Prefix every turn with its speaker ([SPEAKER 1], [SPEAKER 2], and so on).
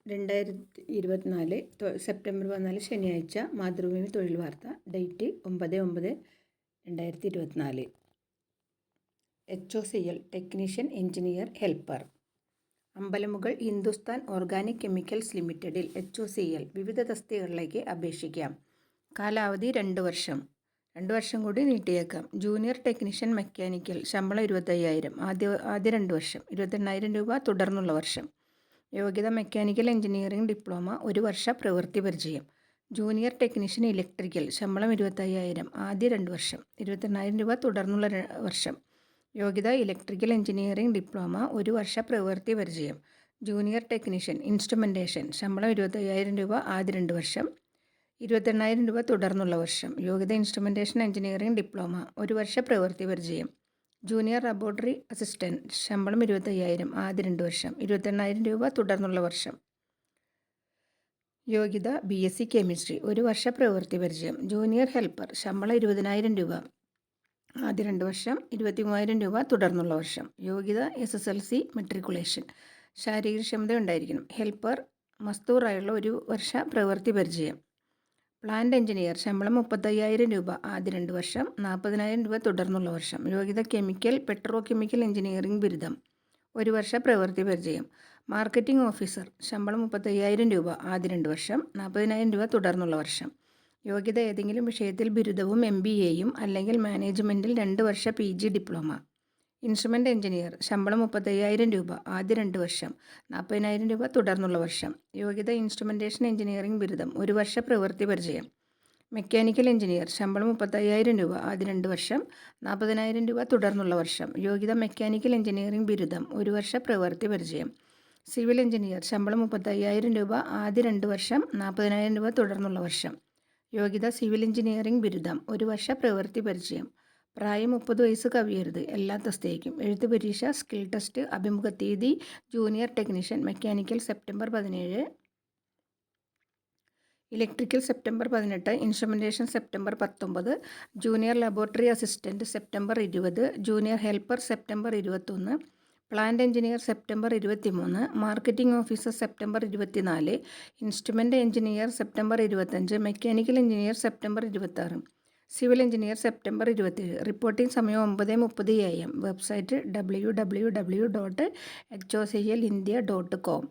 [SPEAKER 1] 2024 September 14 ശനിയാഴ്ച മാതൃഭൂമി തൊഴിൽ വാർത്ത. Date 9/9/2024. HOCL technician engineer helper. Ambalamugal Hindustan organic chemicals ലിമിറ്റഡിൽ HOCL വിവിധ തസ്തികകളിലേക്ക് അപേക്ഷിക്കാം. കാലാവധി 2 വർഷം. 2 വർഷം കൂടി നീട്ടിയേക്കാം. ജൂനിയർ ടെക്നീഷ്യൻ മെക്കാനിക്കൽ, ശമ്പളം 25,000. ആദ്യ 2 വർഷം 28,000 രൂപ. തുടർന്നുള്ള വർഷം. യോഗ്യത മെക്കാനിക്കൽ എഞ്ചിനീയറിംഗ് ഡിപ്ലോമ, 1 വർഷ പ്രവൃത്തി പരിചയം. ജൂനിയർ ടെക്നീഷ്യൻ ഇലക്ട്രിക്കൽ, ശമ്പളം 25,000. ആദ്യ 2 വർഷം 28,000 രൂപ. തുടർന്നുള്ള വർഷം. യോഗ്യത ഇലക്ട്രിക്കൽ എഞ്ചിനീയറിംഗ് ഡിപ്ലോമ, 1 വർഷ പ്രവൃത്തി പരിചയം. ജൂനിയർ ടെക്നീഷ്യൻ ഇൻസ്ട്രുമെൻറ്റേഷൻ, ശമ്പളം 25,000 രൂപ. ആദ്യ 2 വർഷം 28,000 രൂപ. തുടർന്നുള്ള വർഷം. യോഗ്യത ഇൻസ്ട്രുമെൻറ്റേഷൻ എഞ്ചിനീയറിംഗ് ഡിപ്ലോമ, 1 വർഷ പ്രവൃത്തി പരിചയം. ജൂനിയർ ലബോറട്ടറി അസിസ്റ്റൻറ്റ്, ശമ്പളം 25,000. ആദ്യ 2 വർഷം 28,000 രൂപ. തുടർന്നുള്ള വർഷം. യോഗ്യത BSc കെമിസ്ട്രി, 1 വർഷ പ്രവൃത്തി പരിചയം. ജൂനിയർ ഹെൽപ്പർ, ശമ്പളം 20,000 രൂപ. ആദ്യ 2 വർഷം 23,000 രൂപ. തുടർന്നുള്ള വർഷം. യോഗ്യത SSLC മെട്രിക്കുലേഷൻ. ശാരീരികക്ഷമത ഉണ്ടായിരിക്കണം. ഹെൽപ്പർ മസ്തൂറായുള്ള 1 വർഷ പ്രവൃത്തി പരിചയം. പ്ലാന്റ് എഞ്ചിനീയർ, ശമ്പളം 35,000 രൂപ. ആദ്യ 2 വർഷം 40,000 രൂപ. തുടർന്നുള്ള വർഷം. യോഗ്യത കെമിക്കൽ പെട്രോ കെമിക്കൽ എഞ്ചിനീയറിംഗ് ബിരുദം, 1 വർഷ പ്രവൃത്തി പരിചയം. മാർക്കറ്റിംഗ് ഓഫീസർ, ശമ്പളം 35,000 രൂപ. ആദ്യ 2 വർഷം 40,000 രൂപ. തുടർന്നുള്ള വർഷം. യോഗ്യത ഏതെങ്കിലും വിഷയത്തിൽ ബിരുദവും MBAയും അല്ലെങ്കിൽ മാനേജ്മെൻറ്റിൽ 2 വർഷ PG ഡിപ്ലോമ. ഇൻസ്ട്രുമെൻ്റ് എഞ്ചിനീയർ, ശമ്പളം 35,000 രൂപ. ആദ്യ 2 വർഷം 40,000 രൂപ. തുടർന്നുള്ള വർഷം. യോഗ്യത ഇൻസ്ട്രുമെൻറ്റേഷൻ എഞ്ചിനീയറിംഗ് ബിരുദം, 1 വർഷ പ്രവൃത്തി പരിചയം. മെക്കാനിക്കൽ എഞ്ചിനീയർ, ശമ്പളം 35,000 രൂപ. ആദ്യ 2 വർഷം 40,000 രൂപ. തുടർന്നുള്ള വർഷം. യോഗ്യത മെക്കാനിക്കൽ എഞ്ചിനീയറിംഗ് ബിരുദം, 1 വർഷ പ്രവൃത്തി പരിചയം. സിവിൽ എഞ്ചിനീയർ, ശമ്പളം 35,000 രൂപ. ആദ്യ 2 വർഷം 40,000 രൂപ. തുടർന്നുള്ള വർഷം. യോഗ്യത സിവിൽ എഞ്ചിനീയറിംഗ് ബിരുദം, 1 വർഷ പ്രവൃത്തി പരിചയം. പ്രായം 30 വയസ്സ് കവിയരുത് എല്ലാ തസ്തികയ്ക്കും. എഴുത്ത് പരീക്ഷ, സ്കിൽ ടെസ്റ്റ്. അഭിമുഖ തീയതി junior technician mechanical September 17, electrical September 18, instrumentation September 19, junior laboratory assistant September 20, junior helper September 21, plant engineer September 23, marketing officer September 24, instrument engineer September 25, mechanical engineer September 26, civil engineer September 27. Reporting സമയം 9:30 AM. Website www.hoclindia.com.